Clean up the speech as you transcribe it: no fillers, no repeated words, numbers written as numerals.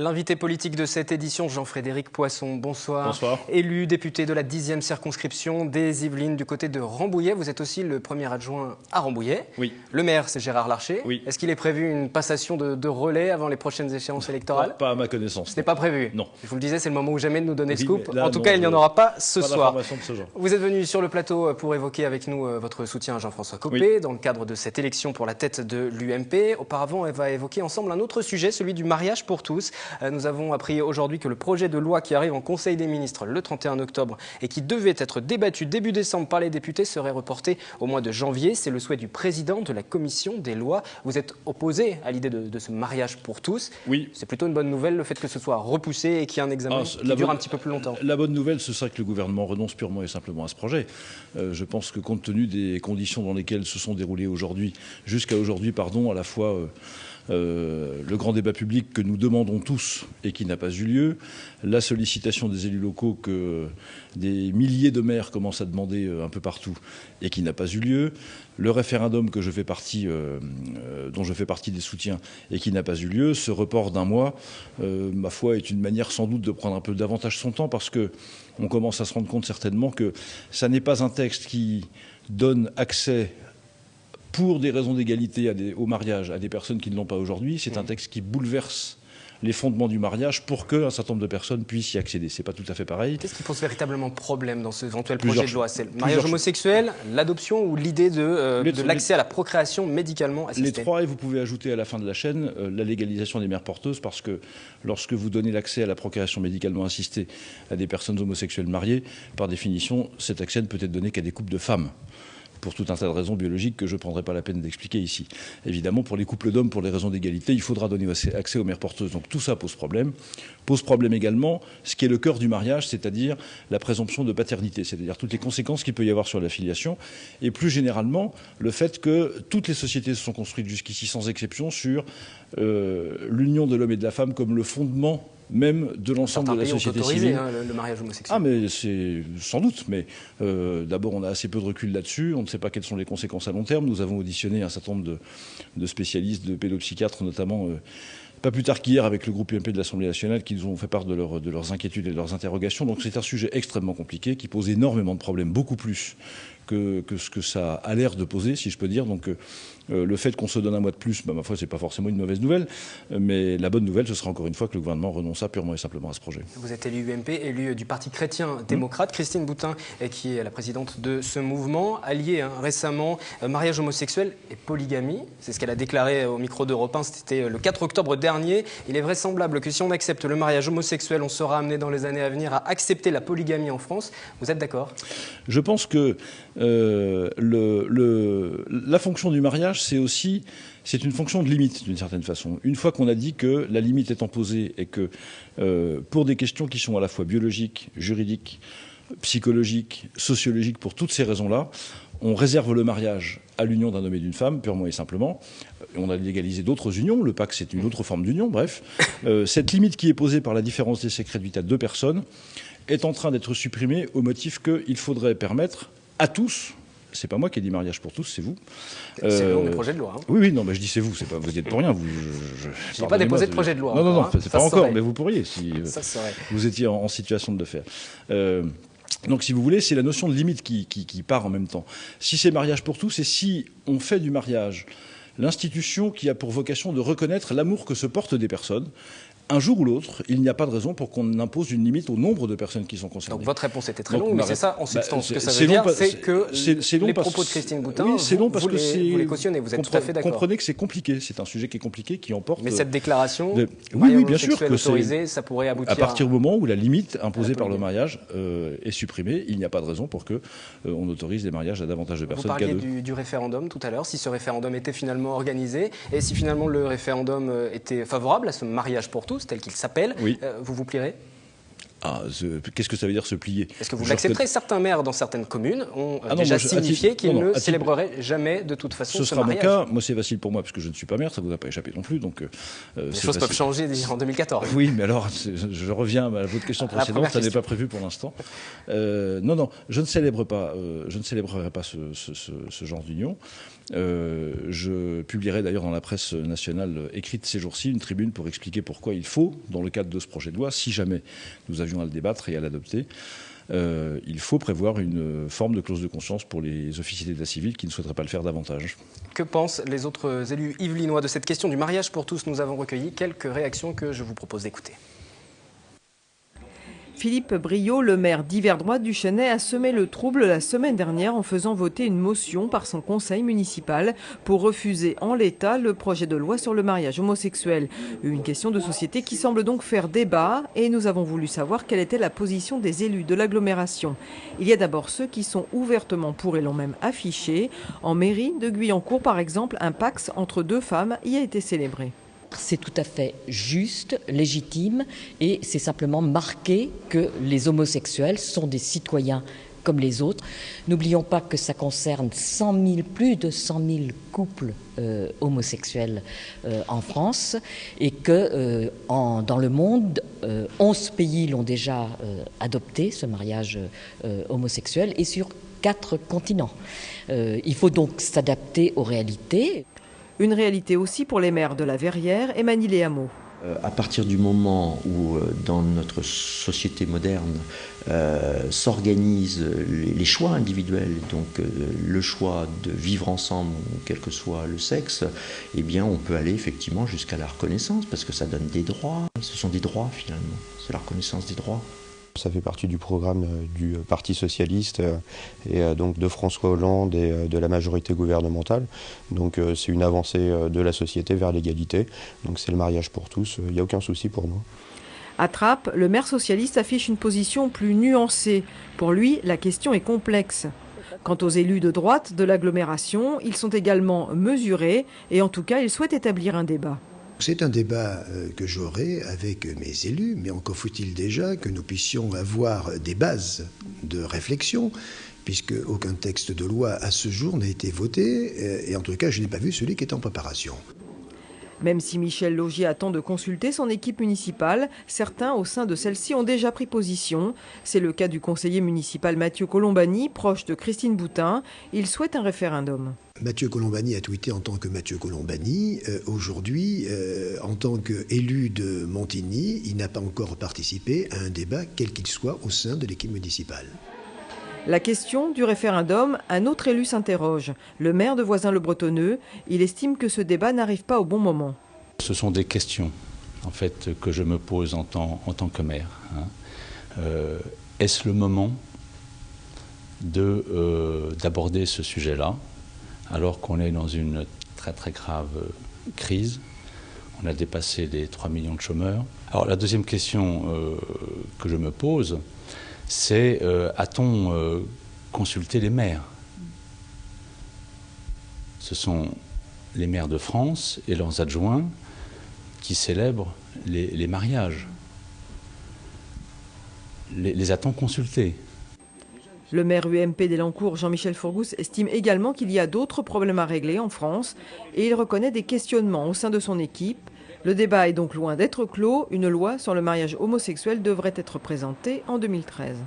L'invité politique de cette édition, Jean-Frédéric Poisson, bonsoir. Bonsoir. Élu député de la 10e circonscription des Yvelines du côté de Rambouillet. Vous êtes aussi le premier adjoint à Rambouillet. Oui. Le maire, c'est Gérard Larcher. Oui. Est-ce qu'il est prévu une passation de relais avant les prochaines échéances électorales? Pas à ma connaissance. Ce n'est pas prévu. Non. Je vous le disais, c'est le moment ou jamais de nous donner le scoop. Là, en tout cas, il n'y en aura pas ce soir. De ce genre. Vous êtes venu sur le plateau pour évoquer avec nous votre soutien à Jean-François Copé dans le cadre de cette élection pour la tête de l'UMP. Auparavant, on va évoquer ensemble un autre sujet, celui du mariage pour tous. Nous avons appris aujourd'hui que le projet de loi qui arrive en Conseil des ministres le 31 octobre et qui devait être débattu début décembre par les députés serait reporté au mois de janvier. C'est le souhait du président de la commission des lois. Vous êtes opposé à l'idée de ce mariage pour tous. Oui. C'est plutôt une bonne nouvelle le fait que ce soit repoussé et qu'il y ait un examen qui dure un petit peu plus longtemps. La bonne nouvelle, ce serait que le gouvernement renonce purement et simplement à ce projet. Je pense que compte tenu des conditions dans lesquelles se sont déroulées jusqu'à aujourd'hui, à la fois le grand débat public que nous demandons tous et qui n'a pas eu lieu, la sollicitation des élus locaux que des milliers de maires commencent à demander un peu partout et qui n'a pas eu lieu, le référendum dont je fais partie des soutiens et qui n'a pas eu lieu, ce report d'un mois, ma foi, est une manière sans doute de prendre un peu davantage son temps parce qu'on commence à se rendre compte certainement que ça n'est pas un texte qui donne accès pour des raisons d'égalité au mariage à des personnes qui ne l'ont pas aujourd'hui. C'est un texte qui bouleverse les fondements du mariage pour qu'un certain nombre de personnes puissent y accéder. C'est pas tout à fait pareil. Qu'est-ce qui pose véritablement problème dans ce éventuel projet de loi? C'est le mariage homosexuel, l'adoption ou l'idée de l'accès à la procréation médicalement assistée? Les trois, et vous pouvez ajouter à la fin de la chaîne la légalisation des mères porteuses, parce que lorsque vous donnez l'accès à la procréation médicalement assistée à des personnes homosexuelles mariées, par définition, cet accès ne peut être donné qu'à des couples de femmes, pour tout un tas de raisons biologiques que je ne prendrai pas la peine d'expliquer ici. Évidemment, pour les couples d'hommes, pour les raisons d'égalité, il faudra donner accès aux mères porteuses. Donc tout ça pose problème. Pose problème également ce qui est le cœur du mariage, c'est-à-dire la présomption de paternité, c'est-à-dire toutes les conséquences qu'il peut y avoir sur la filiation, et plus généralement, le fait que toutes les sociétés se sont construites jusqu'ici sans exception sur l'union de l'homme et de la femme comme le fondement même de l'ensemble de la société civile. Le mariage homosexuel. Ah, mais c'est sans doute. Mais d'abord, on a assez peu de recul là-dessus. On ne sait pas quelles sont les conséquences à long terme. Nous avons auditionné un certain nombre de spécialistes, de pédopsychiatres notamment, pas plus tard qu'hier avec le groupe UMP de l'Assemblée nationale, qui nous ont fait part de leurs inquiétudes et de leurs interrogations. Donc c'est un sujet extrêmement compliqué qui pose énormément de problèmes, beaucoup plus que ce que ça a l'air de poser, si je peux dire. Donc le fait qu'on se donne un mois de plus, ma foi, c'est pas forcément une mauvaise nouvelle. Mais la bonne nouvelle, ce sera encore une fois que le gouvernement renonce purement et simplement à ce projet. Vous êtes élu UMP, élu du Parti chrétien-démocrate. Christine Boutin, qui est la présidente de ce mouvement, alliée récemment mariage homosexuel et polygamie. C'est ce qu'elle a déclaré au micro d'Europe 1. C'était le 4 octobre dernier. Il est vraisemblable que si on accepte le mariage homosexuel, on sera amené dans les années à venir à accepter la polygamie en France. Vous êtes d'accord? Je pense que la fonction du mariage, c'est une fonction de limite, d'une certaine façon. Une fois qu'on a dit que la limite étant posée et que pour des questions qui sont à la fois biologiques, juridiques, psychologiques, sociologiques, pour toutes ces raisons-là, on réserve le mariage à l'union d'un homme et d'une femme, purement et simplement. On a légalisé d'autres unions. Le pacte, c'est une autre forme d'union. Bref, cette limite qui est posée par la différence des secrets de vie à deux personnes est en train d'être supprimée au motif qu'il faudrait permettre à tous, c'est pas moi qui ai dit mariage pour tous, c'est vous. C'est le nom du projet de loi. Oui, non, mais je dis c'est vous, c'est pas, vous y êtes pour rien. Je n'ai pas déposé de projet de loi. Non, c'est pas encore, mais vous pourriez si vous étiez en situation de le faire. Donc, si vous voulez, c'est la notion de limite qui part en même temps. Si c'est mariage pour tous, et si on fait du mariage l'institution qui a pour vocation de reconnaître l'amour que se portent des personnes, un jour ou l'autre, il n'y a pas de raison pour qu'on impose une limite au nombre de personnes qui sont concernées. Donc votre réponse était très longue, mais c'est ça, en substance, ce que ça veut dire, c'est que les propos de Christine Boutin, vous les cautionnez, vous êtes tout à fait d'accord. Comprenez que c'est compliqué, c'est un sujet qui est compliqué, qui emporte... Mais cette déclaration, oui, bien sûr que autorisé, ça pourrait aboutir à partir du moment où la limite imposée par le mariage est supprimée, il n'y a pas de raison pour qu'on autorise des mariages à davantage de personnes qu'à deux. Vous parliez du référendum tout à l'heure, si ce référendum était finalement organisé, et si finalement le référendum était favorable à ce mariage pour tous, tel qu'il s'appelle, oui. vous vous plierez? Qu'est-ce que ça veut dire se plier? Est-ce que vous l'accepterez? Certains maires dans certaines communes ont déjà signifié qu'ils ne célébreraient jamais de toute façon ce mariage. Ce sera mon cas. Moi, c'est facile pour moi parce que je ne suis pas maire, ça ne vous a pas échappé non plus. Donc, les choses peuvent changer en 2014. Oui, mais alors, je reviens à votre question précédente, ça n'est pas prévu pour l'instant. Non, je ne célébrerai pas ce genre d'union. Je publierai d'ailleurs dans la presse nationale écrite ces jours-ci une tribune pour expliquer pourquoi il faut, dans le cadre de ce projet de loi, si jamais nous avions à le débattre et à l'adopter, il faut prévoir une forme de clause de conscience pour les officiers d'état civil qui ne souhaiteraient pas le faire davantage. Que pensent les autres élus yvelinois de cette question du mariage pour tous? Nous avons recueilli quelques réactions que je vous propose d'écouter. Philippe Briot, le maire d'Yverdroit du Chesnay, a semé le trouble la semaine dernière en faisant voter une motion par son conseil municipal pour refuser en l'état le projet de loi sur le mariage homosexuel. Une question de société qui semble donc faire débat et nous avons voulu savoir quelle était la position des élus de l'agglomération. Il y a d'abord ceux qui sont ouvertement pour et l'ont même affiché. En mairie de Guyancourt, par exemple, un pax entre deux femmes y a été célébré. C'est tout à fait juste, légitime, et c'est simplement marquer que les homosexuels sont des citoyens comme les autres. N'oublions pas que ça concerne plus de 100 000 couples homosexuels en France, et que dans le monde, 11 pays l'ont déjà adopté, ce mariage homosexuel, et sur 4 continents. Il faut donc s'adapter aux réalités. Une réalité aussi pour les maires de la Verrière et Manille-les-Hameaux. À partir du moment où, dans notre société moderne, s'organisent les choix individuels, donc le choix de vivre ensemble, quel que soit le sexe, eh bien, on peut aller effectivement jusqu'à la reconnaissance, parce que ça donne des droits. Ce sont des droits, finalement. C'est la reconnaissance des droits. Ça fait partie du programme du Parti socialiste et donc de François Hollande et de la majorité gouvernementale. Donc c'est une avancée de la société vers l'égalité. Donc c'est le mariage pour tous, il n'y a aucun souci pour moi. À Trappes, le maire socialiste affiche une position plus nuancée. Pour lui, la question est complexe. Quant aux élus de droite de l'agglomération, ils sont également mesurés et en tout cas, ils souhaitent établir un débat. C'est un débat que j'aurai avec mes élus, mais encore faut-il déjà que nous puissions avoir des bases de réflexion, puisque aucun texte de loi à ce jour n'a été voté, et en tout cas je n'ai pas vu celui qui est en préparation. Même si Michel Laugier attend de consulter son équipe municipale, certains au sein de celle-ci ont déjà pris position. C'est le cas du conseiller municipal Mathieu Colombani, proche de Christine Boutin. Il souhaite un référendum. Mathieu Colombani a tweeté en tant que Mathieu Colombani. Aujourd'hui, en tant qu'élu de Montigny, il n'a pas encore participé à un débat, quel qu'il soit, au sein de l'équipe municipale. La question du référendum, un autre élu s'interroge. Le maire de Voisins-le-Bretonneux, il estime que ce débat n'arrive pas au bon moment. Ce sont des questions, en fait, que je me pose en tant que maire. Est-ce le moment d'aborder ce sujet-là, alors qu'on est dans une très très grave crise? On a dépassé les 3 millions de chômeurs. Alors la deuxième question que je me pose, c'est a-t-on consulté les maires? Ce sont les maires de France et leurs adjoints qui célèbrent les mariages. Les a-t-on consultés? Le maire UMP d'Elancourt, Jean-Michel Fourgousse, estime également qu'il y a d'autres problèmes à régler en France et il reconnaît des questionnements au sein de son équipe. Le débat est donc loin d'être clos. Une loi sur le mariage homosexuel devrait être présentée en 2013.